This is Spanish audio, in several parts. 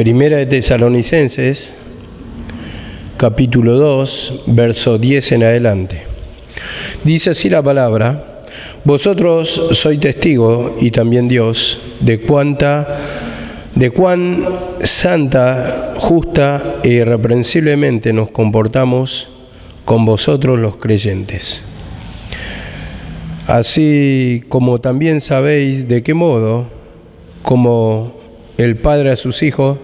Primera de Tesalonicenses, capítulo 2, verso 10 en adelante. Dice así la palabra: vosotros sois testigos, y también Dios, de cuán santa, justa e irreprensiblemente nos comportamos con vosotros los creyentes. Así como también sabéis de qué modo, como el Padre a sus hijos,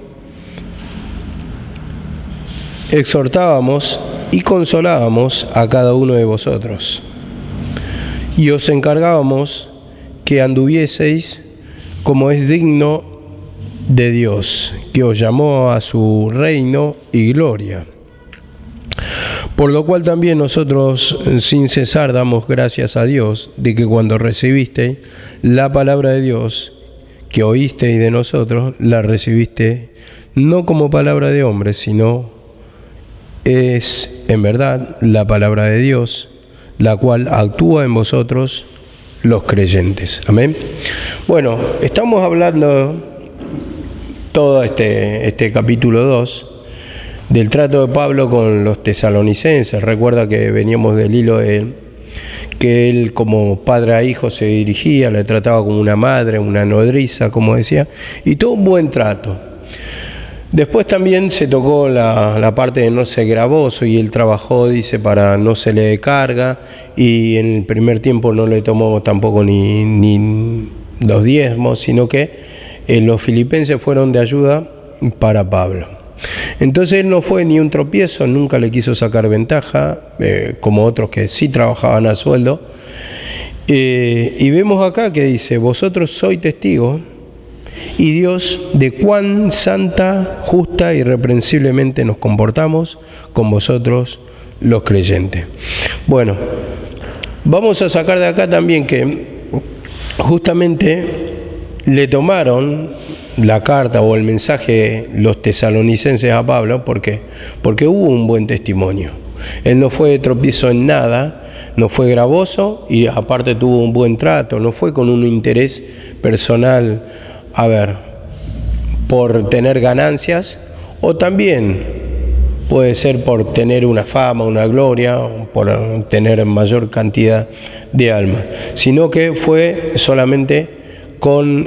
exhortábamos y consolábamos a cada uno de vosotros, y os encargábamos que anduvieseis como es digno de Dios, que os llamó a su reino y gloria. Por lo cual también nosotros sin cesar damos gracias a Dios de que cuando recibisteis la palabra de Dios que oísteis de nosotros, la recibiste no como palabra de hombre, sino es en verdad la palabra de Dios, la cual actúa en vosotros los creyentes. Amén. Bueno, estamos hablando todo este capítulo 2 del trato de Pablo con los tesalonicenses. Recuerda que veníamos del hilo de que él como padre a hijo se dirigía, le trataba como una madre, una nodriza, como decía, y todo un buen trato. Después también se tocó la parte de no ser gravoso, y él trabajó, dice, para no se le carga, y en el primer tiempo no le tomó tampoco ni los diezmos, sino que los filipenses fueron de ayuda para Pablo. Entonces él no fue ni un tropiezo, nunca le quiso sacar ventaja, como otros que sí trabajaban a sueldo. Y vemos acá que dice: vosotros sois testigos, y Dios, de cuán santa, justa y irreprensiblemente nos comportamos con vosotros los creyentes. Bueno, vamos a sacar de acá también que justamente le tomaron la carta o el mensaje los tesalonicenses a Pablo, porque hubo un buen testimonio. Él no fue de tropiezo en nada, no fue gravoso, y aparte tuvo un buen trato, no fue con un interés personal, por tener ganancias, o también puede ser por tener una fama, una gloria, por tener mayor cantidad de almas, sino que fue solamente con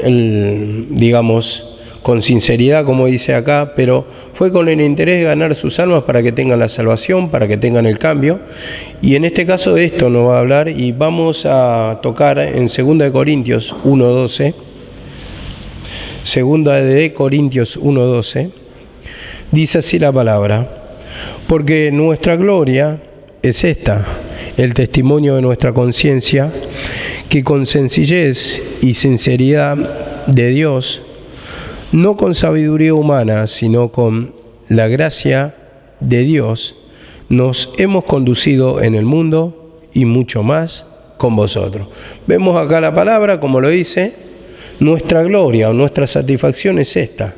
con sinceridad, como dice acá, pero fue con el interés de ganar sus almas para que tengan la salvación, para que tengan el cambio. Y en este caso de esto nos va a hablar, y vamos a tocar en 2 Corintios 1:12. 2 Corintios 1:12, dice así la palabra: porque nuestra gloria es esta, el testimonio de nuestra conciencia, que con sencillez y sinceridad de Dios, no con sabiduría humana, sino con la gracia de Dios, nos hemos conducido en el mundo, y mucho más con vosotros. Vemos acá la palabra, como lo dice: nuestra gloria o nuestra satisfacción es esta,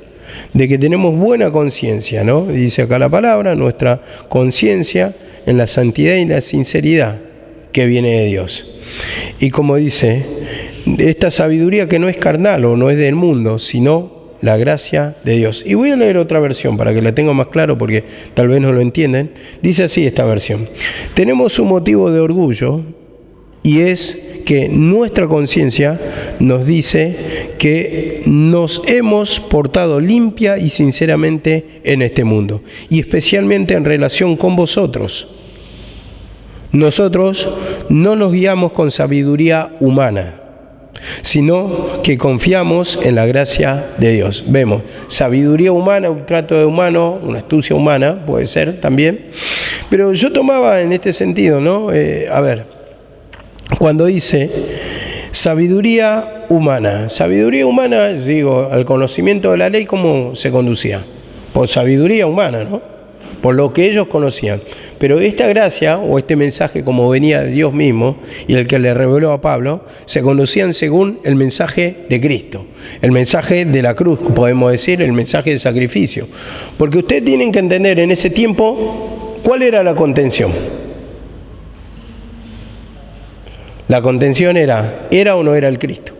de que tenemos buena conciencia, ¿no? Dice acá la palabra, nuestra conciencia en la santidad y la sinceridad que viene de Dios. Y como dice, esta sabiduría que no es carnal o no es del mundo, sino la gracia de Dios. Y voy a leer otra versión para que la tenga más claro, porque tal vez no lo entienden. Dice así esta versión: tenemos un motivo de orgullo, y es que nuestra conciencia nos dice que nos hemos portado limpia y sinceramente en este mundo, y especialmente en relación con vosotros. Nosotros no nos guiamos con sabiduría humana, sino que confiamos en la gracia de Dios. Vemos sabiduría humana, un trato de humano, una astucia humana, puede ser también. Pero yo tomaba en este sentido, ¿no? Cuando dice sabiduría humana, digo, al conocimiento de la ley, ¿cómo se conducía? Por sabiduría humana, ¿no? Por lo que ellos conocían. Pero esta gracia o este mensaje, como venía de Dios mismo y el que le reveló a Pablo, se conducían según el mensaje de Cristo, el mensaje de la cruz, podemos decir, el mensaje de sacrificio. Porque ustedes tienen que entender en ese tiempo cuál era la contención. La contención ¿era o no era el Cristo?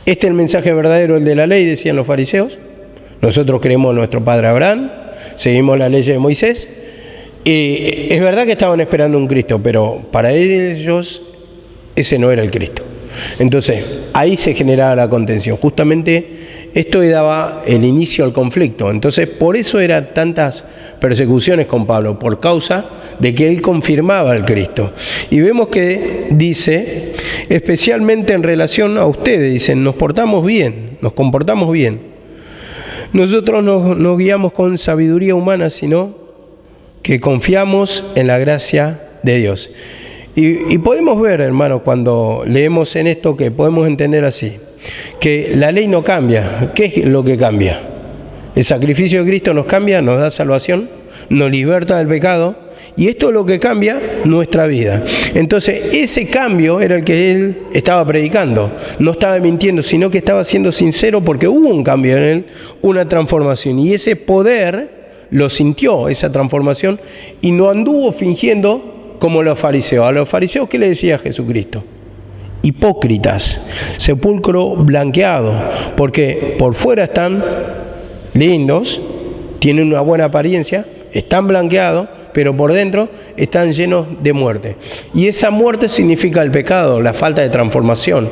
¿Este es el mensaje verdadero, el de la ley?, decían los fariseos. Nosotros creemos en nuestro padre Abraham, seguimos la ley de Moisés, y es verdad que estaban esperando un Cristo, pero para ellos ese no era el Cristo. Entonces, ahí se generaba la contención. Justamente esto daba el inicio al conflicto. Entonces, por eso eran tantas persecuciones con Pablo, por causa de que él confirmaba al Cristo. Y vemos que dice, especialmente en relación a ustedes, dicen, nos portamos bien, nos comportamos bien. Nosotros no guiamos con sabiduría humana, sino que confiamos en la gracia de Dios. Y podemos ver, hermano, cuando leemos en esto, que podemos entender así, que la ley no cambia. ¿Qué es lo que cambia? El sacrificio de Cristo nos cambia, nos da salvación, nos liberta del pecado, y esto es lo que cambia nuestra vida. Entonces, ese cambio era el que él estaba predicando. No estaba mintiendo, sino que estaba siendo sincero, porque hubo un cambio en él, una transformación, y ese poder lo sintió, esa transformación, y no anduvo fingiendo como los fariseos. A los fariseos, ¿qué le decía Jesucristo? Hipócritas, sepulcro blanqueado, porque por fuera están lindos, tienen una buena apariencia, están blanqueados, pero por dentro están llenos de muerte. Y esa muerte significa el pecado, la falta de transformación,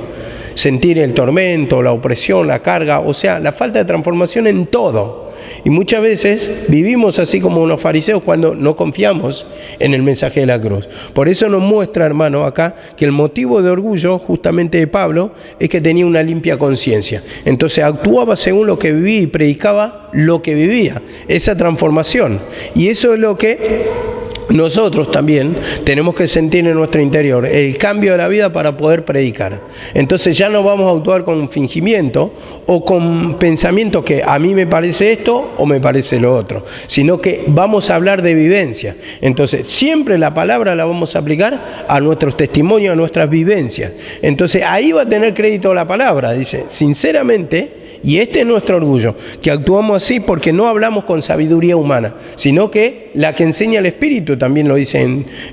sentir el tormento, la opresión, la carga, o sea, la falta de transformación en todo. Y muchas veces vivimos así como unos fariseos cuando no confiamos en el mensaje de la cruz. Por eso nos muestra, hermano, acá que el motivo de orgullo justamente de Pablo es que tenía una limpia conciencia. Entonces actuaba según lo que vivía y predicaba lo que vivía, esa transformación. Y eso es lo que nosotros también tenemos que sentir en nuestro interior, el cambio de la vida para poder predicar. Entonces ya no vamos a actuar con fingimiento o con pensamientos que a mí me parece esto o me parece lo otro, sino que vamos a hablar de vivencia. Entonces siempre la palabra la vamos a aplicar a nuestros testimonios, a nuestras vivencias. Entonces ahí va a tener crédito la palabra, dice, sinceramente. Y este es nuestro orgullo, que actuamos así porque no hablamos con sabiduría humana, sino que la que enseña el Espíritu, también lo dice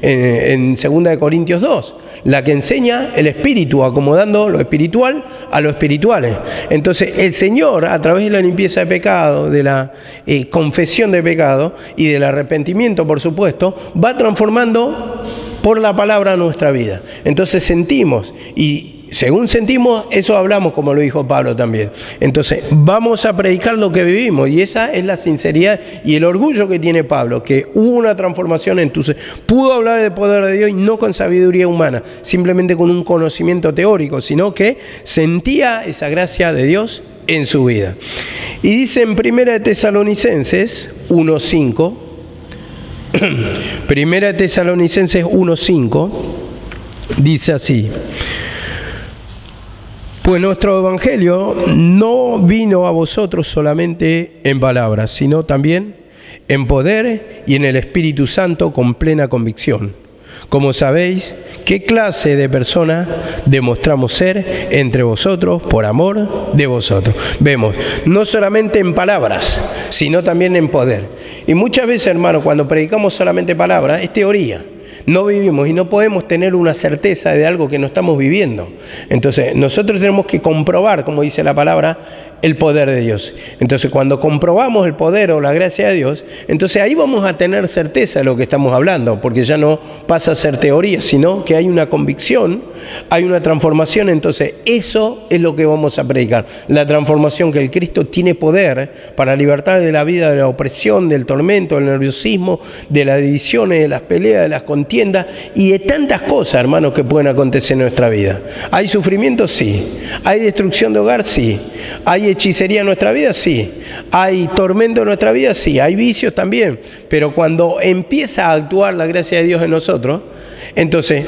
en 2 Corintios 2, la que enseña el Espíritu, acomodando lo espiritual a lo espirituales. Entonces el Señor, a través de la limpieza de pecado, de la confesión de pecado y del arrepentimiento, por supuesto, va transformando por la palabra nuestra vida. Entonces sentimos y según sentimos, eso hablamos, como lo dijo Pablo también. Entonces, vamos a predicar lo que vivimos, y esa es la sinceridad y el orgullo que tiene Pablo, que hubo una transformación, entonces pudo hablar del poder de Dios y no con sabiduría humana, simplemente con un conocimiento teórico, sino que sentía esa gracia de Dios en su vida. Y dice en 1 Tesalonicenses 1:5, 1 Tesalonicenses 1:5, dice así: pues nuestro evangelio no vino a vosotros solamente en palabras, sino también en poder y en el Espíritu Santo con plena convicción. Como sabéis, qué clase de persona demostramos ser entre vosotros por amor de vosotros. Vemos, no solamente en palabras, sino también en poder. Y muchas veces, hermano, cuando predicamos solamente palabras, es teoría. No vivimos y no podemos tener una certeza de algo que no estamos viviendo. Entonces, nosotros tenemos que comprobar, como dice la palabra, el poder de Dios. Entonces, cuando comprobamos el poder o la gracia de Dios, entonces ahí vamos a tener certeza de lo que estamos hablando, porque ya no pasa a ser teoría, sino que hay una convicción, hay una transformación. Entonces, eso es lo que vamos a predicar. La transformación, que el Cristo tiene poder para libertar de la vida, de la opresión, del tormento, del nerviosismo, de las divisiones, de las peleas, de las contiendas y de tantas cosas, hermanos, que pueden acontecer en nuestra vida. ¿Hay sufrimiento? Sí. ¿Hay destrucción de hogar? Sí. ¿Hay hechicería en nuestra vida? Sí. ¿Hay tormento en nuestra vida? Sí. ¿Hay vicios también? Pero cuando empieza a actuar la gracia de Dios en nosotros, entonces,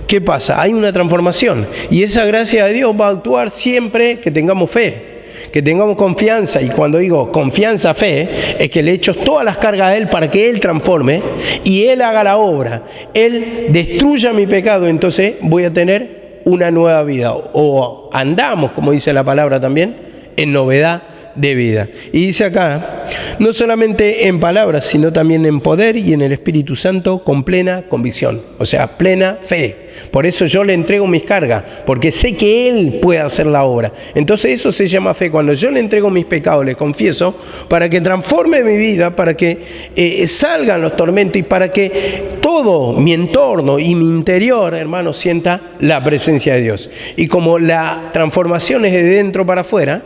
¿qué pasa? Hay una transformación. Y esa gracia de Dios va a actuar siempre que tengamos fe, que tengamos confianza. Y cuando digo confianza, fe, es que le echo todas las cargas a Él para que Él transforme y Él haga la obra. Él destruya mi pecado, entonces voy a tener una nueva vida. O andamos, como dice la palabra también, en novedad de vida. Y dice acá no solamente en palabras, sino también en poder y en el Espíritu Santo con plena convicción, o sea, plena fe. Por eso yo le entrego mis cargas, porque sé que Él puede hacer la obra. Entonces eso se llama fe. Cuando yo le entrego mis pecados, le confieso, para que transforme mi vida, para que salgan los tormentos y para que todo mi entorno y mi interior, hermano, sienta la presencia de Dios. Y como la transformación es de dentro para afuera,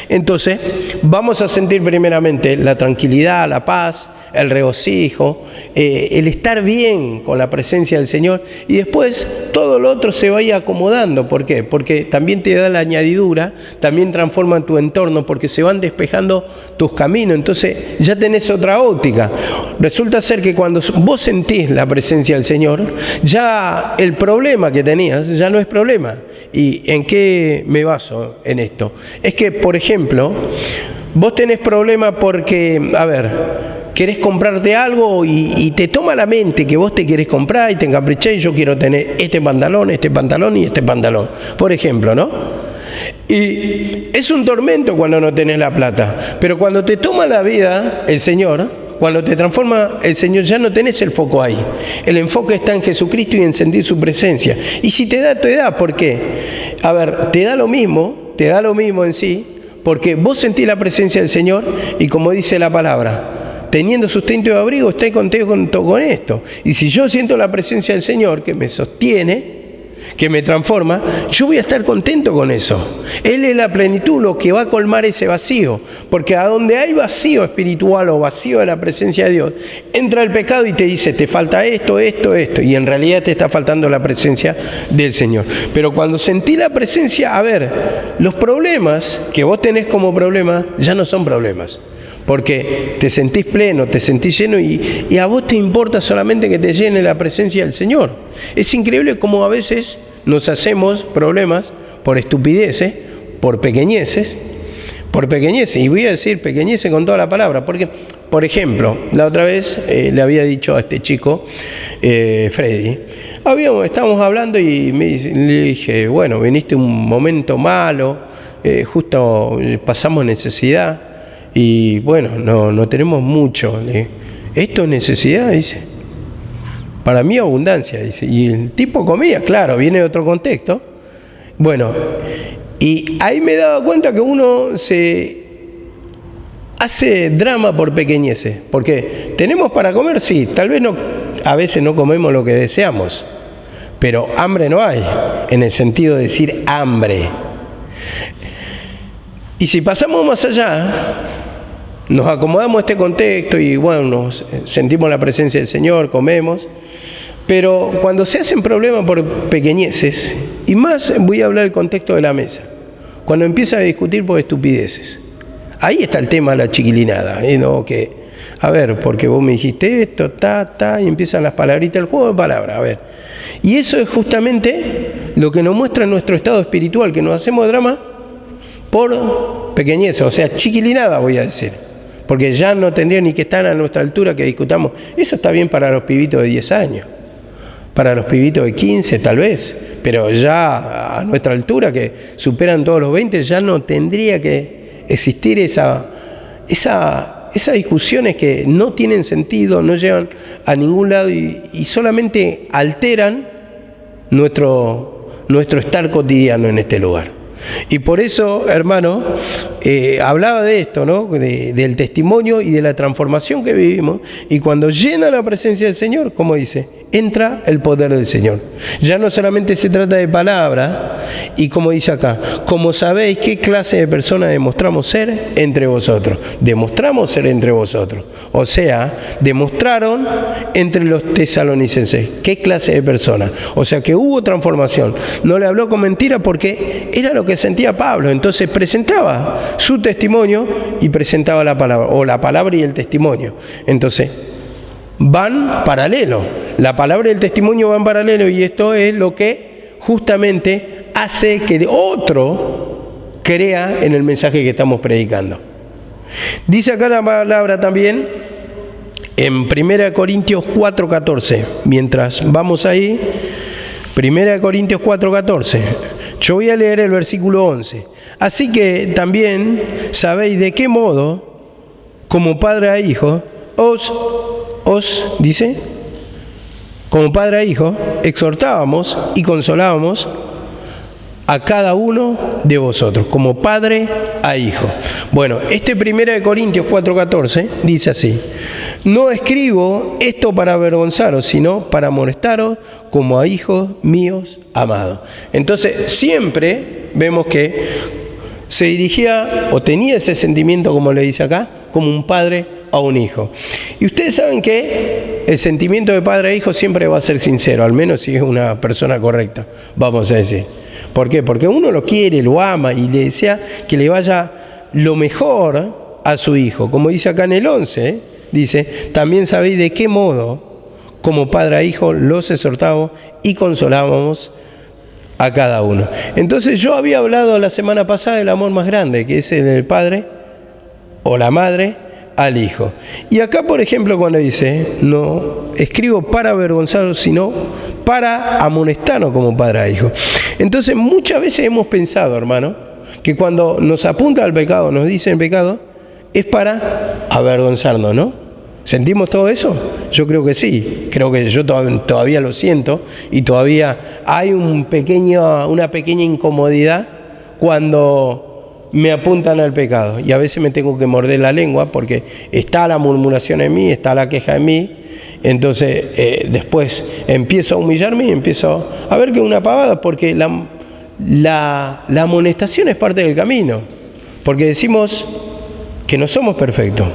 entonces vamos a sentir primeramente la tranquilidad, la paz, el regocijo, el estar bien con la presencia del Señor, y después todo lo otro se vaya acomodando. ¿Por qué? Porque también te da la añadidura, también transforma tu entorno, porque se van despejando tus caminos, entonces ya tenés otra óptica. Resulta ser que cuando vos sentís la presencia del Señor, ya el problema que tenías ya no es problema. ¿Y en qué me baso en esto? Es que, por ejemplo, vos tenés problema porque, querés comprarte algo y te toma la mente que vos te querés comprar y te encaprichás, y yo quiero tener este pantalón y este pantalón, por ejemplo, ¿no? Y es un tormento cuando no tenés la plata, pero cuando te toma la vida el Señor, cuando te transforma el Señor, ya no tenés el foco ahí. El enfoque está en Jesucristo y en sentir su presencia. Y si te da, ¿por qué? Te da lo mismo en sí, porque vos sentís la presencia del Señor y, como dice la palabra, teniendo sustento y abrigo, estoy contento con esto. Y si yo siento la presencia del Señor que me sostiene, que me transforma, yo voy a estar contento con eso. Él es la plenitud, lo que va a colmar ese vacío. Porque a donde hay vacío espiritual o vacío de la presencia de Dios, entra el pecado y te dice, te falta esto. Y en realidad te está faltando la presencia del Señor. Pero cuando sentí la presencia, los problemas que vos tenés como problema ya no son problemas. Porque te sentís pleno, te sentís lleno y a vos te importa solamente que te llene la presencia del Señor. Es increíble cómo a veces nos hacemos problemas por estupideces, por pequeñeces, y voy a decir pequeñeces con toda la palabra, porque, por ejemplo, la otra vez le había dicho a este chico, Freddy, estábamos hablando y le dije, bueno, viniste un momento malo, justo pasamos necesidad, y bueno, no tenemos mucho. ¿Esto es necesidad? Dice. Para mí abundancia, dice. Y el tipo comía, claro, viene de otro contexto. Bueno, y ahí me he dado cuenta que uno se hace drama por pequeñeces. Porque tenemos para comer, sí, tal vez a veces no comemos lo que deseamos, pero hambre no hay, en el sentido de decir hambre. Y si pasamos más allá, nos acomodamos a este contexto y bueno, sentimos la presencia del Señor, comemos, pero cuando se hacen problemas por pequeñeces, y más voy a hablar del contexto de la mesa, cuando empieza a discutir por estupideces, ahí está el tema de la chiquilinada, ¿no? Que, porque vos me dijiste esto, y empiezan las palabritas, el juego de palabras, Y eso es justamente lo que nos muestra nuestro estado espiritual, que nos hacemos drama por pequeñez, o sea, chiquilinada voy a decir, porque ya no tendría ni que estar a nuestra altura que discutamos. Eso está bien para los pibitos de 10 años, para los pibitos de 15 tal vez, pero ya a nuestra altura, que superan todos los 20, ya no tendría que existir esas discusiones que no tienen sentido, no llevan a ningún lado y solamente alteran nuestro estar cotidiano en este lugar. Y por eso, hermano, hablaba de esto, ¿no? Del testimonio y de la transformación que vivimos. Y cuando llena la presencia del Señor, como dice, entra el poder del Señor. Ya no solamente se trata de palabra, y como dice acá, como sabéis qué clase de personas demostramos ser entre vosotros. Demostramos ser entre vosotros. O sea, demostraron entre los tesalonicenses qué clase de personas. O sea, que hubo transformación. No le habló con mentira porque era lo que sentía Pablo. Entonces presentaba su testimonio y presentaba la palabra, o la palabra y el testimonio. Entonces, van paralelo. La palabra y el testimonio van paralelo, y esto es lo que justamente hace que otro crea en el mensaje que estamos predicando. Dice acá la palabra también en 1 Corintios 4:14. Mientras vamos ahí, 1 Corintios 4:14. Yo voy a leer el versículo 11. Así que también sabéis de qué modo como padre a hijo, dice, como padre a hijo, exhortábamos y consolábamos a cada uno de vosotros, como padre a hijo. Bueno, 1 Corintios 4:14 dice así: no escribo esto para avergonzaros, sino para amonestaros como a hijos míos amados. Entonces, siempre vemos que se dirigía o tenía ese sentimiento, como le dice acá, como un padre a un hijo. Y ustedes saben que el sentimiento de padre a hijo siempre va a ser sincero, al menos si es una persona correcta, vamos a decir. ¿Por qué? Porque uno lo quiere, lo ama y le desea que le vaya lo mejor a su hijo. Como dice acá en el 11, dice, también sabéis de qué modo, como padre a hijo, los exhortábamos y consolábamos a cada uno. Entonces yo había hablado la semana pasada del amor más grande, que es el del padre o la madre al hijo. Y acá, por ejemplo, cuando dice, no escribo para avergonzaros, sino para amonestarnos como padre a hijo. Entonces, muchas veces hemos pensado, hermano, que cuando nos apunta al pecado, nos dice el pecado, es para avergonzarnos, ¿no? ¿Sentimos todo eso? Yo creo que sí. Creo que yo todavía lo siento y todavía hay una pequeña incomodidad cuando me apuntan al pecado, y a veces me tengo que morder la lengua porque está la murmuración en mí, está la queja en mí. Entonces después empiezo a humillarme y empiezo a ver que es una pavada, porque la amonestación es parte del camino, porque decimos que no somos perfectos,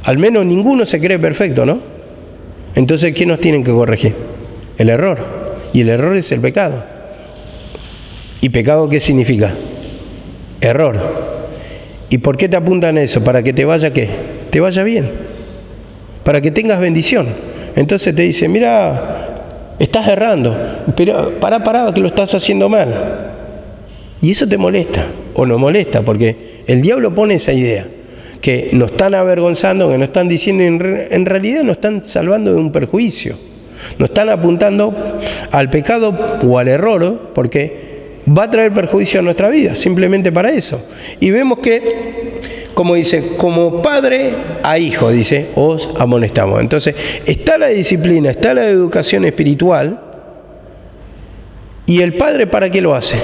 al menos ninguno se cree perfecto, ¿no? Entonces, ¿qué nos tienen que corregir? El error, y el error es el pecado. ¿Y pecado qué significa? Error. ¿Y por qué te apuntan eso? Para que te vaya, ¿qué? Te vaya bien, para que tengas bendición. Entonces te dice, mira, estás errando, pero pará, que lo estás haciendo mal. Y eso te molesta, o no molesta, porque el diablo pone esa idea, que nos están avergonzando, que nos están diciendo, en realidad nos están salvando de un perjuicio, nos están apuntando al pecado o al error, porque va a traer perjuicio a nuestra vida, simplemente para eso. Y vemos que, como dice, como padre a hijo, dice, os amonestamos. Entonces, está la disciplina, está la educación espiritual, y el padre, ¿para qué lo hace?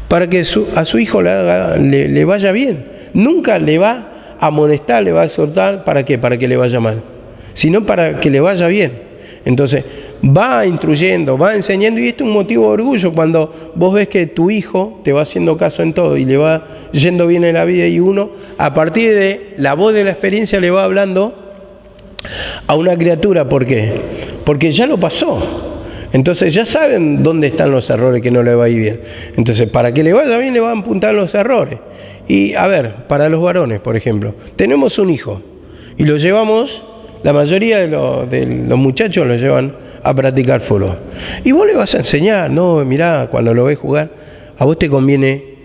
Para que a su hijo le vaya bien. Nunca le va a amonestar, le va a exhortar, ¿para qué? Para que le vaya mal, sino para que le vaya bien. Entonces, va instruyendo, va enseñando, y esto es un motivo de orgullo cuando vos ves que tu hijo te va haciendo caso en todo y le va yendo bien en la vida, y uno, a partir de la voz de la experiencia, le va hablando a una criatura. ¿Por qué? Porque ya lo pasó. Entonces ya saben dónde están los errores que no le va a ir bien. Entonces, para que le vaya bien, le van a apuntar los errores. Y, a ver, para los varones, por ejemplo, tenemos un hijo y lo llevamos, la mayoría de los muchachos lo llevan a practicar fútbol. Y vos le vas a enseñar, no, mirá, cuando lo ves jugar, a vos te conviene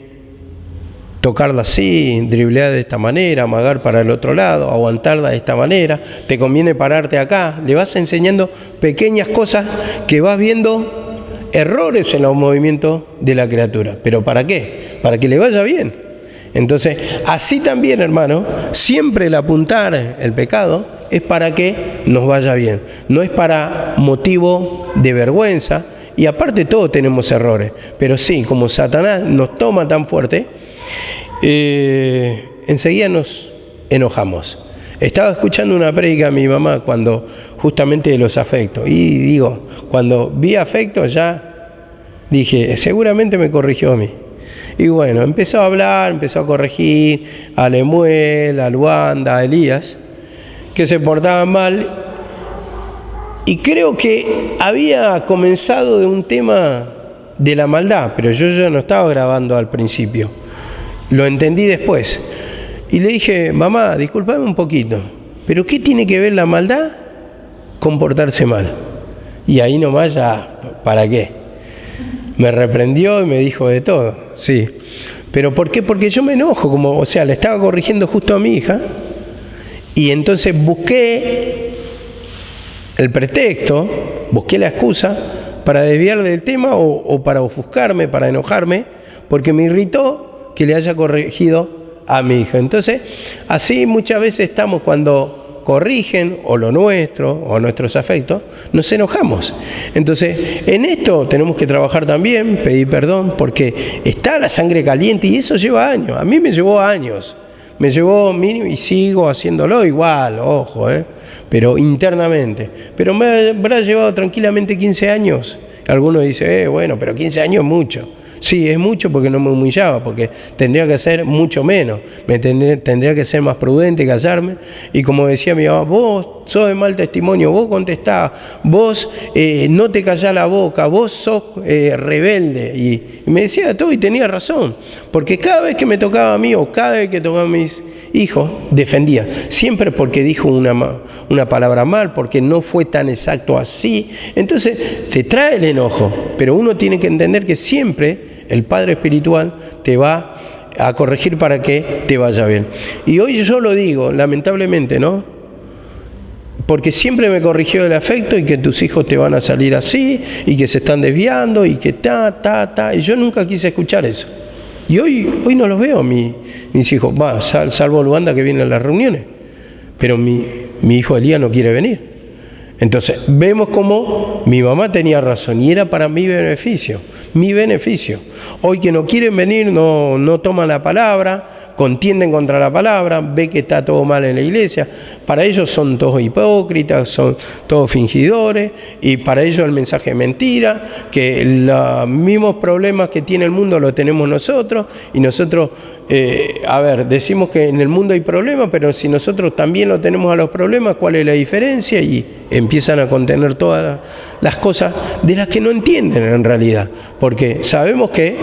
tocarla así, driblear de esta manera, amagar para el otro lado, aguantarla de esta manera, te conviene pararte acá. Le vas enseñando pequeñas cosas que vas viendo errores en los movimientos de la criatura. ¿Pero para qué? Para que le vaya bien. Entonces, así también, hermano, siempre el apuntar el pecado es para que nos vaya bien. No es para motivo de vergüenza, y aparte todos tenemos errores. Pero sí, como Satanás nos toma tan fuerte, enseguida nos enojamos. Estaba escuchando una prédica a mi mamá cuando justamente de los afectos, y digo, cuando vi afectos ya dije, seguramente me corrigió a mí. Y bueno, empezó a hablar, empezó a corregir a Lemuel, a Luanda, a Elías, que se portaban mal, y creo que había comenzado de un tema de la maldad, pero yo ya no estaba grabando al principio, lo entendí después. Y le dije, mamá, disculpame un poquito, pero ¿qué tiene que ver la maldad con portarse mal? Y ahí nomás ya, ¿para qué? Me reprendió y me dijo de todo, sí. ¿Pero por qué? Porque yo me enojo, le estaba corrigiendo justo a mi hija, y entonces busqué el pretexto, busqué la excusa para desviar del tema o para ofuscarme, para enojarme, porque me irritó que le haya corregido a mi hijo. Entonces, así muchas veces estamos cuando corrigen o lo nuestro o nuestros afectos, nos enojamos. Entonces, en esto tenemos que trabajar también, pedir perdón, porque está la sangre caliente y eso lleva años. A mí me llevó años. Me llevó mínimo y sigo haciéndolo igual, ojo, pero internamente. Pero me habrá llevado tranquilamente 15 años. Algunos dicen, bueno, pero 15 años es mucho. Sí, es mucho porque no me humillaba, porque tendría que ser mucho menos. Tendría que ser más prudente, callarme. Y como decía mi mamá, vos sos de mal testimonio, vos contestás, vos no te callás la boca, vos sos rebelde. Y me decía todo y tenía razón. Porque cada vez que me tocaba a mí o cada vez que tocaba a mis hijos, defendía. Siempre porque dijo una palabra mal, porque no fue tan exacto así. Entonces, te trae el enojo. Pero uno tiene que entender que siempre el Padre Espiritual te va a corregir para que te vaya bien. Y hoy yo lo digo, lamentablemente, ¿no? Porque siempre me corrigió el afecto y que tus hijos te van a salir así y que se están desviando y que y yo nunca quise escuchar eso. Y hoy no los veo mis hijos, salvo Luanda que viene a las reuniones, pero mi hijo Elías no quiere venir. Entonces, vemos cómo mi mamá tenía razón y era para mi beneficio. Hoy que no quieren venir, no toman la palabra, contienden contra la palabra, ve que está todo mal en la iglesia. Para ellos son todos hipócritas, son todos fingidores, y para ellos el mensaje es mentira, que los mismos problemas que tiene el mundo los tenemos nosotros, y nosotros, decimos que en el mundo hay problemas, pero si nosotros también lo tenemos a los problemas, ¿cuál es la diferencia? Y empiezan a contener todas las cosas de las que no entienden en realidad, porque sabemos que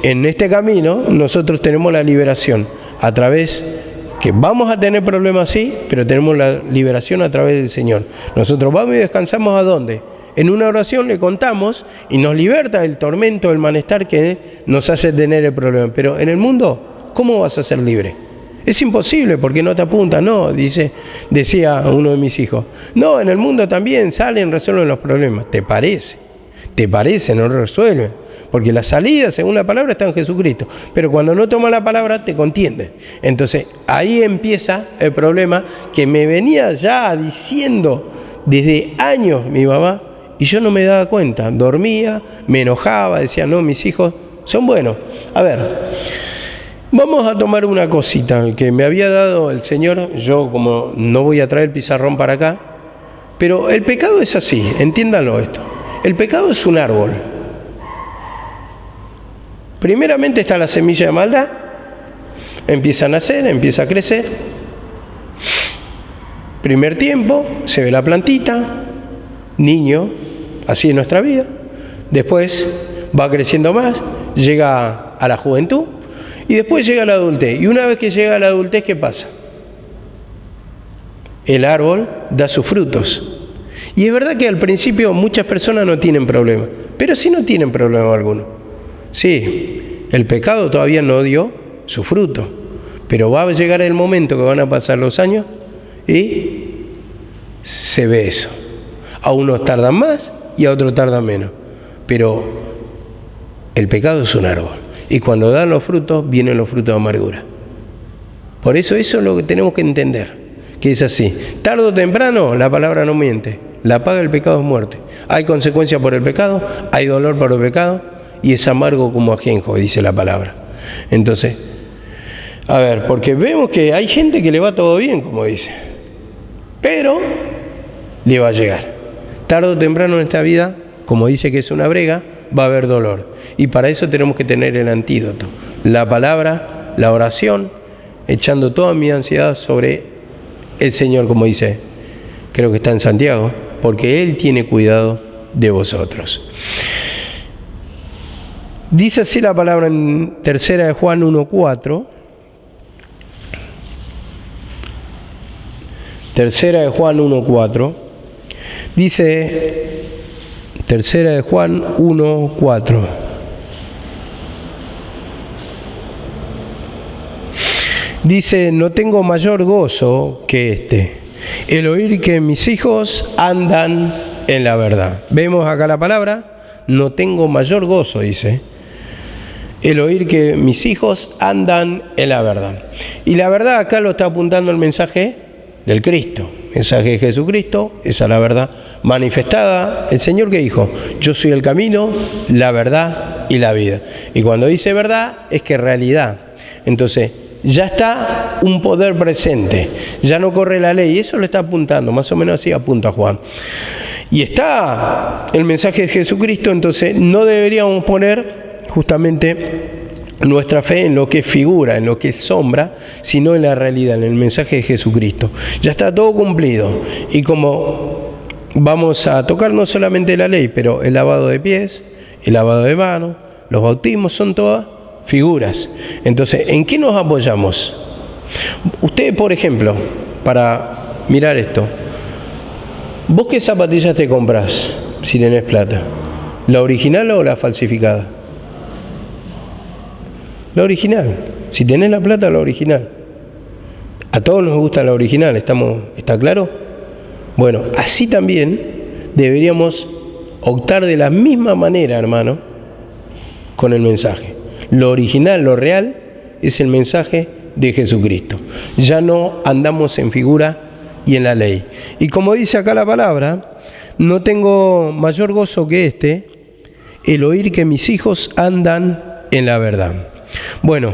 en este camino nosotros tenemos la liberación a través que vamos a tener problemas sí, pero tenemos la liberación a través del Señor. Nosotros vamos y descansamos ¿a dónde? En una oración le contamos y nos liberta del tormento, del malestar que nos hace tener el problema. Pero en el mundo, ¿cómo vas a ser libre? Es imposible porque no te apunta, no, decía uno de mis hijos. No, en el mundo también salen, resuelven los problemas. ¿Te parece? No lo resuelven. Porque la salida, según la palabra, está en Jesucristo. Pero cuando no toma la palabra, te contiende. Entonces, ahí empieza el problema que me venía ya diciendo desde años mi mamá, y yo no me daba cuenta. Dormía, me enojaba, decía, no, mis hijos son buenos. A ver, vamos a tomar una cosita que me había dado el Señor. Yo, como no voy a traer el pizarrón para acá, pero el pecado es así, entiéndanlo esto. El pecado es un árbol. Primeramente está la semilla de maldad, empieza a nacer, empieza a crecer. Primer tiempo, se ve la plantita, niño, así es nuestra vida. Después va creciendo más, llega a la juventud y después llega a la adultez. Y una vez que llega a la adultez, ¿qué pasa? El árbol da sus frutos. Y es verdad que al principio muchas personas no tienen problema, pero sí no tienen problema alguno. Sí, el pecado todavía no dio su fruto, pero va a llegar el momento que van a pasar los años y se ve eso. A unos tardan más y a otros tardan menos, pero el pecado es un árbol y cuando dan los frutos, vienen los frutos de amargura. Por eso es lo que tenemos que entender, que es así. Tarde o temprano, la palabra no miente. La paga del pecado es muerte. Hay consecuencias por el pecado, hay dolor por el pecado, y es amargo como ajenjo, dice la palabra. Entonces, a ver, porque vemos que hay gente que le va todo bien, como dice, pero le va a llegar. Tarde o temprano en esta vida, como dice que es una brega, va a haber dolor. Y para eso tenemos que tener el antídoto. La palabra, la oración, echando toda mi ansiedad sobre el Señor, como dice, creo que está en Santiago, porque Él tiene cuidado de vosotros. Dice así la palabra en 3 de Juan 1:4. 3 de Juan 1:4. Dice 3 de Juan 1:4. Dice, no tengo mayor gozo que el oír que mis hijos andan en la verdad. Vemos acá la palabra, no tengo mayor gozo, dice. el oír que mis hijos andan en la verdad. Y la verdad acá lo está apuntando el mensaje del Cristo, mensaje de Jesucristo, esa es la verdad manifestada. El Señor que dijo, yo soy el camino, la verdad y la vida. Y cuando dice verdad es que es realidad. Entonces ya está un poder presente, ya no corre la ley, y eso lo está apuntando, más o menos así apunta Juan. Y está el mensaje de Jesucristo, entonces no deberíamos poner justamente nuestra fe en lo que es figura, en lo que es sombra, sino en la realidad, en el mensaje de Jesucristo. Ya está todo cumplido. Y como vamos a tocar no solamente la ley, pero el lavado de pies, el lavado de manos, los bautismos, son todas figuras. Entonces, ¿en qué nos apoyamos? Usted, por ejemplo, para mirar esto, ¿vos qué zapatillas te comprás si tenés plata? ¿La original o la falsificada? La original. Si tenés la plata, la original. A todos nos gusta la original, ¿está claro? Bueno, así también deberíamos optar de la misma manera, hermano, con el mensaje. Lo original, lo real, es el mensaje de Jesucristo. Ya no andamos en figura y en la ley. Y como dice acá la palabra, no tengo mayor gozo que este, el oír que mis hijos andan en la verdad. Bueno,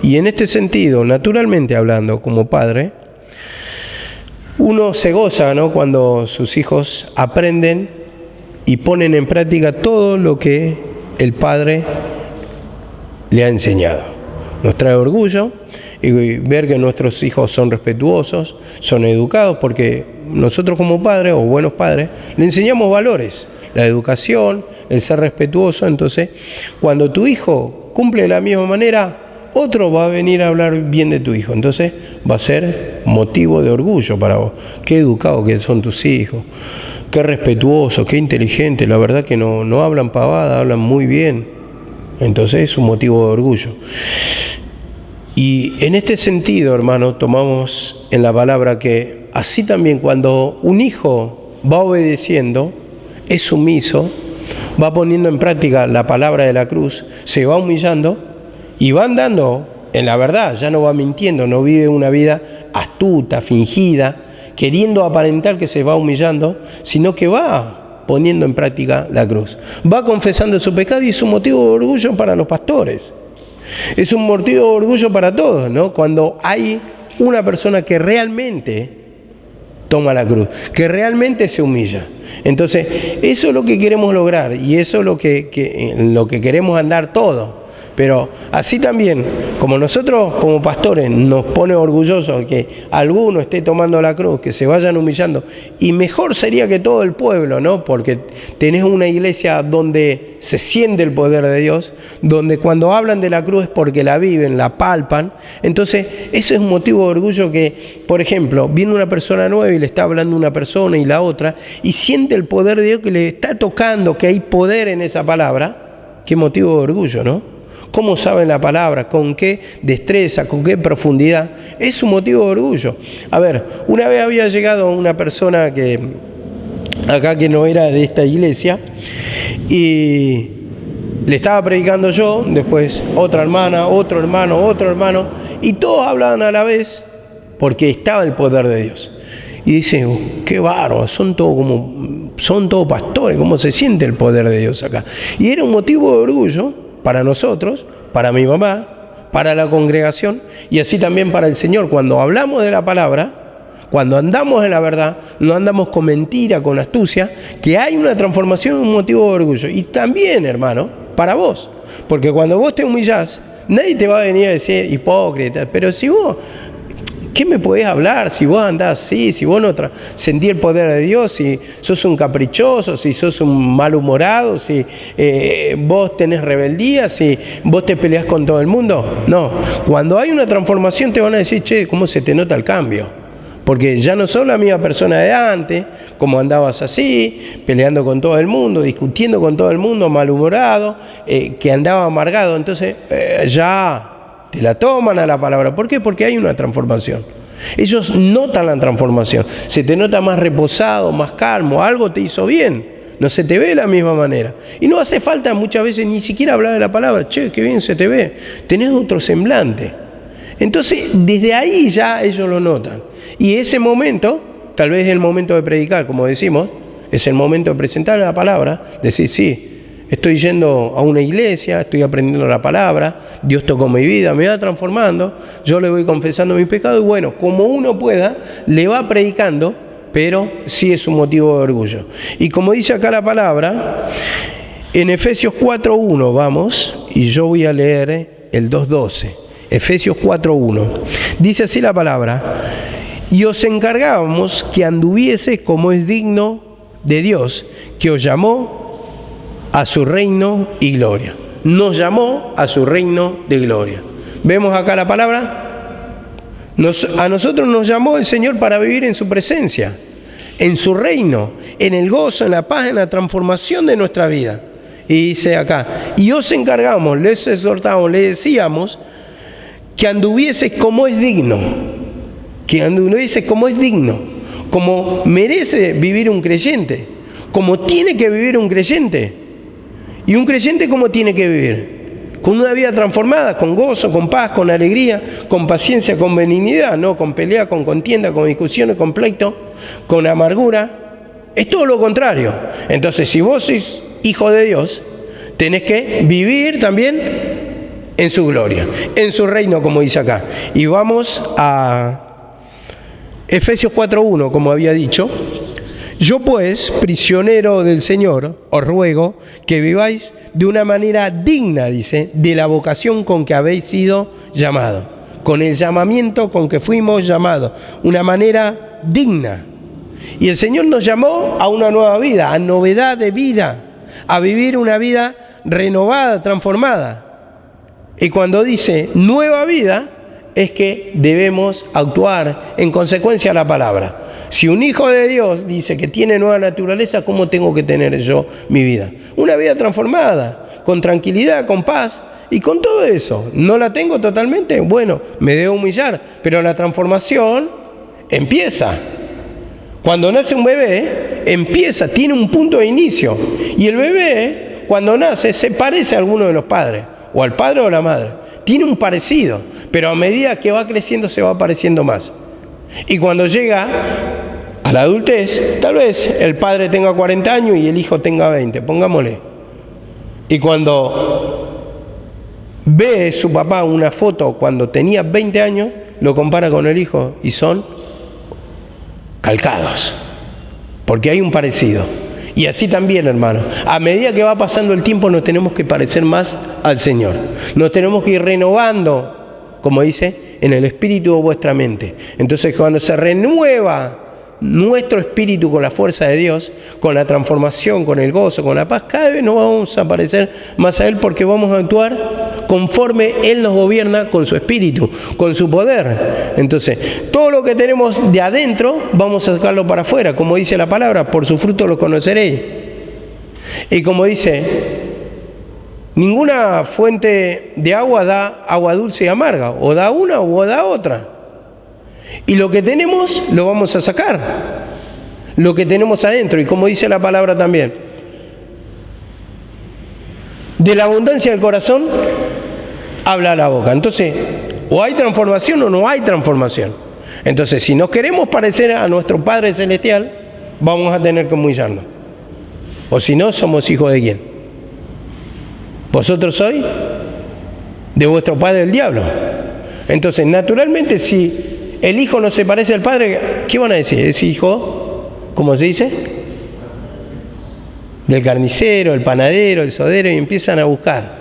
y en este sentido, naturalmente hablando como padre, uno se goza, ¿no?, cuando sus hijos aprenden y ponen en práctica todo lo que el padre le ha enseñado. Nos trae orgullo y ver que nuestros hijos son respetuosos, son educados, porque nosotros como padres o buenos padres le enseñamos valores, la educación, el ser respetuoso. Entonces, cuando tu hijo cumple de la misma manera, otro va a venir a hablar bien de tu hijo. Entonces va a ser motivo de orgullo para vos. Qué educados que son tus hijos, qué respetuosos, qué inteligentes. La verdad que no hablan pavada, hablan muy bien. Entonces es un motivo de orgullo. Y en este sentido, hermano, tomamos en la palabra que así también cuando un hijo va obedeciendo, es sumiso, va poniendo en práctica la palabra de la cruz, se va humillando y va andando en la verdad, ya no va mintiendo, no vive una vida astuta, fingida, queriendo aparentar que se va humillando, sino que va poniendo en práctica la cruz. Va confesando su pecado y es un motivo de orgullo para los pastores. Es un motivo de orgullo para todos, ¿no? Cuando hay una persona que realmente toma la cruz, que realmente se humilla. Entonces, eso es lo que queremos lograr y eso es lo que queremos andar todos. Pero así también, como nosotros como pastores nos pone orgullosos que alguno esté tomando la cruz, que se vayan humillando, y mejor sería que todo el pueblo, ¿no? Porque tenés una iglesia donde se siente el poder de Dios, donde cuando hablan de la cruz es porque la viven, la palpan. Entonces, ese es un motivo de orgullo que, por ejemplo, viene una persona nueva y le está hablando una persona y la otra, y siente el poder de Dios que le está tocando, que hay poder en esa palabra. Qué motivo de orgullo, ¿no? ¿Cómo saben la palabra? ¿Con qué destreza? ¿Con qué profundidad? Es un motivo de orgullo. A ver, una vez había llegado una persona que no era de esta iglesia y le estaba predicando yo, después otra hermana, otro hermano, y todos hablaban a la vez porque estaba el poder de Dios. Y dice, qué bárbaro, son todos pastores, ¿cómo se siente el poder de Dios acá? Y era un motivo de orgullo para nosotros, para mi mamá, para la congregación y así también para el Señor. Cuando hablamos de la palabra, cuando andamos en la verdad, no andamos con mentira, con astucia, que hay una transformación, un motivo de orgullo. Y también, hermano, para vos, porque cuando vos te humillás, nadie te va a venir a decir hipócrita, pero si vos, ¿qué me podés hablar si vos andás así, si vos no sentís el poder de Dios, si sos un caprichoso, si sos un malhumorado, si vos tenés rebeldía, si vos te peleás con todo el mundo? No, cuando hay una transformación te van a decir, che, ¿cómo se te nota el cambio? Porque ya no sos la misma persona de antes, como andabas así, peleando con todo el mundo, discutiendo con todo el mundo, malhumorado, que andaba amargado. Entonces ya te la toman a la palabra. ¿Por qué? Porque hay una transformación. Ellos notan la transformación. Se te nota más reposado, más calmo. Algo te hizo bien. no se te ve de la misma manera. Y no hace falta muchas veces ni siquiera hablar de la palabra, che, qué bien se te ve, tenés otro semblante. Entonces, desde ahí ya ellos lo notan. Y ese momento, tal vez es el momento de predicar, como decimos, es el momento de presentar la palabra, decir, sí, estoy yendo a una iglesia, estoy aprendiendo la palabra, Dios tocó mi vida, me va transformando, yo le voy confesando mis pecados y bueno, como uno pueda, le va predicando, pero sí es un motivo de orgullo. Y como dice acá la palabra, en Efesios 4.1 vamos, y yo voy a leer el 2.12, Efesios 4.1, dice así la palabra, y os encargábamos que anduviese como es digno de Dios, que os llamó a su reino y gloria. Nos llamó a su reino de gloria. ¿Vemos acá la palabra? A nosotros nos llamó el Señor para vivir en su presencia, en su reino, en el gozo, en la paz, en la transformación de nuestra vida. Y dice acá, y os encargamos, les exhortamos, les decíamos, que anduviese como es digno, que anduviese como es digno, como merece vivir un creyente, como tiene que vivir un creyente. ¿Y un creyente cómo tiene que vivir? Con una vida transformada, con gozo, con paz, con alegría, con paciencia, con benignidad, no con pelea, con contienda, con discusiones, con pleito, con amargura. Es todo lo contrario. Entonces, si vos sois hijo de Dios, tenés que vivir también en su gloria, en su reino, como dice acá. Y vamos a Efesios 4.1, como había dicho. Yo pues, prisionero del Señor, os ruego que viváis de una manera digna, dice, de la vocación con que habéis sido llamados, con el llamamiento con que fuimos llamados, una manera digna. Y el Señor nos llamó a una nueva vida, a novedad de vida, a vivir una vida renovada, transformada. Y cuando dice nueva vida, es que debemos actuar en consecuencia a la palabra. Si un hijo de Dios dice que tiene nueva naturaleza, ¿cómo tengo que tener yo mi vida? Una vida transformada, con tranquilidad, con paz y con todo eso. ¿No la tengo totalmente? Bueno, me debo humillar, pero la transformación empieza. Cuando nace un bebé, empieza, tiene un punto de inicio. Y el bebé, cuando nace, se parece a alguno de los padres, o al padre o a la madre. Tiene un parecido, pero a medida que va creciendo se va pareciendo más. Y cuando llega a la adultez, tal vez el padre tenga 40 años y el hijo tenga 20, pongámosle. Y cuando ve su papá una foto cuando tenía 20 años, lo compara con el hijo y son calcados, porque hay un parecido. Y así también, hermano, a medida que va pasando el tiempo nos tenemos que parecer más al Señor. Nos tenemos que ir renovando, como dice, en el espíritu de vuestra mente. Entonces, cuando se renueva nuestro espíritu con la fuerza de Dios, con la transformación, con el gozo, con la paz, cada vez nos vamos a parecer más a Él, porque vamos a actuar conforme Él nos gobierna con su espíritu, con su poder. Entonces, todo lo que tenemos de adentro, vamos a sacarlo para afuera, como dice la palabra, por su fruto lo conoceréis. Y como dice, ninguna fuente de agua da agua dulce y amarga, o da una o da otra. Y lo que tenemos lo vamos a sacar, lo que tenemos adentro. Y como dice la palabra también, de la abundancia del corazón habla la boca. Entonces, o hay transformación o no hay transformación. Entonces, si nos queremos parecer a nuestro Padre Celestial, vamos a tener que humillarnos. O si no, somos hijos de ¿quién? ¿Vosotros sois? De vuestro padre el diablo. Entonces, naturalmente, si el hijo no se parece al padre, ¿qué van a decir? ¿Es hijo? ¿Cómo se dice? Del carnicero, el panadero, el sodero, y empiezan a buscar.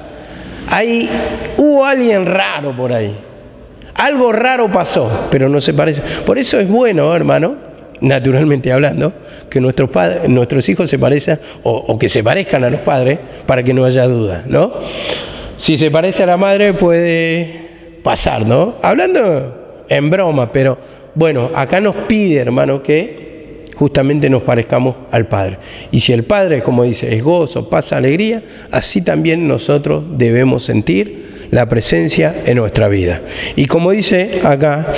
Ahí hubo alguien raro por ahí. Algo raro pasó, pero no se parece. Por eso es bueno, hermano, naturalmente hablando, que nuestros hijos se parezcan, o que se parezcan a los padres, para que no haya duda, ¿no? Si se parece a la madre puede pasar, ¿no? Hablando en broma, pero bueno, acá nos pide, hermano, que justamente nos parezcamos al Padre. Y si el Padre, como dice, es gozo, paz, alegría, así también nosotros debemos sentir la presencia en nuestra vida. Y como dice acá,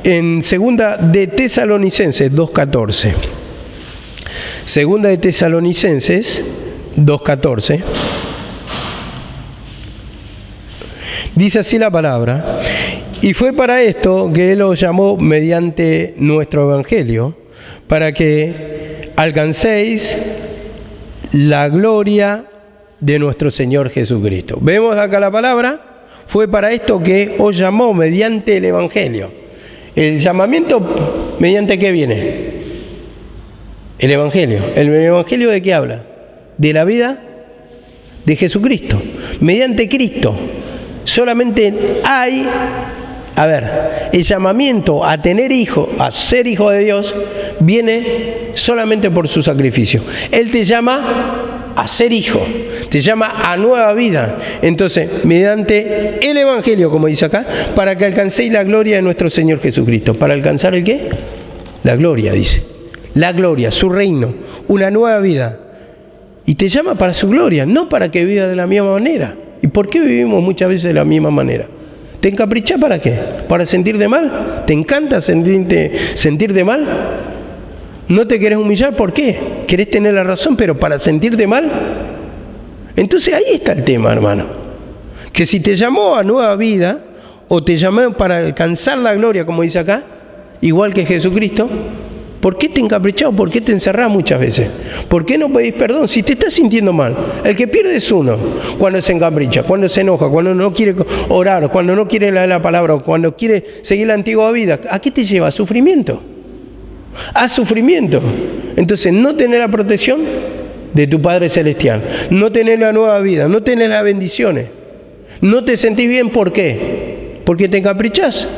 en segunda de Tesalonicenses 2:14, Segunda de Tesalonicenses 2:14. Dice así la palabra: y fue para esto que Él os llamó mediante nuestro Evangelio, para que alcancéis la gloria de nuestro Señor Jesucristo. ¿Vemos acá la palabra? Fue para esto que os llamó mediante el Evangelio. ¿El llamamiento mediante qué viene? El Evangelio. ¿El Evangelio de qué habla? De la vida de Jesucristo. Mediante Cristo. Solamente hay, el llamamiento a tener hijo, a ser hijo de Dios, viene solamente por su sacrificio. Él te llama a ser hijo, te llama a nueva vida. Entonces, mediante el Evangelio, como dice acá, para que alcancéis la gloria de nuestro Señor Jesucristo. ¿Para alcanzar el qué? La gloria, dice. La gloria, su reino, una nueva vida. Y te llama para su gloria, no para que vivas de la misma manera. ¿Y por qué vivimos muchas veces de la misma manera? ¿Te encaprichás para qué? ¿Para sentirte mal? ¿Te encanta sentirte mal? ¿No te querés humillar? ¿Por qué? ¿Querés tener la razón, pero para sentirte mal? Entonces ahí está el tema, hermano. Que si te llamó a nueva vida, o te llamó para alcanzar la gloria, como dice acá, igual que Jesucristo, ¿por qué te encaprichás? ¿Por qué te encerrás muchas veces? ¿Por qué no pedís perdón si te estás sintiendo mal? El que pierde es uno, cuando se encapricha, cuando se enoja, cuando no quiere orar, cuando no quiere leer la palabra, cuando quiere seguir la antigua vida. ¿A qué te lleva? ¿A sufrimiento? A sufrimiento. Entonces, no tener la protección de tu Padre Celestial, no tener la nueva vida, no tener las bendiciones, no te sentís bien, ¿por qué? Porque te encaprichás,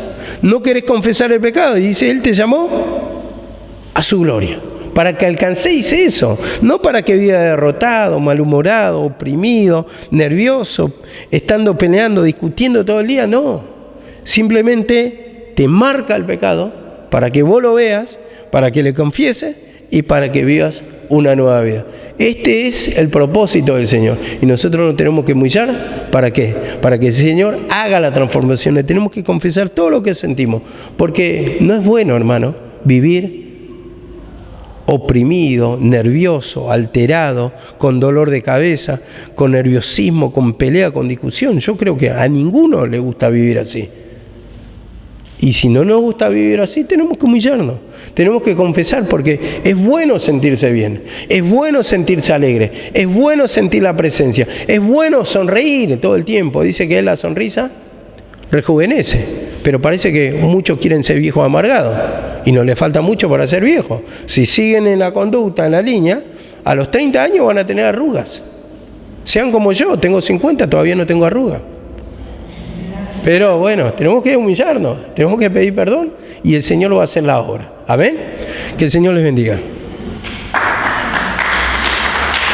no querés confesar el pecado, y dice, Él te llamó a su gloria, para que alcancéis eso, no para que viva derrotado, malhumorado, oprimido, nervioso, estando peleando, discutiendo todo el día, no. Simplemente te marca el pecado para que vos lo veas, para que le confieses y para que vivas una nueva vida. Este es el propósito del Señor. Y nosotros nos tenemos que humillar, ¿para qué? Para que el Señor haga la transformación. Le tenemos que confesar todo lo que sentimos, porque no es bueno, hermano, vivir oprimido, nervioso, alterado, con dolor de cabeza, con nerviosismo, con pelea, con discusión. Yo creo que a ninguno le gusta vivir así. Y si no nos gusta vivir así, tenemos que humillarnos, tenemos que confesar, porque es bueno sentirse bien, es bueno sentirse alegre, es bueno sentir la presencia, es bueno sonreír todo el tiempo. Dice que la sonrisa rejuvenece, pero parece que muchos quieren ser viejos amargados y no les falta mucho para ser viejos. Si siguen en la conducta, en la línea, a los 30 años van a tener arrugas. Sean como yo, tengo 50, todavía no tengo arrugas. Pero bueno, tenemos que humillarnos, tenemos que pedir perdón y el Señor va a hacer la obra. Amén. Que el Señor les bendiga.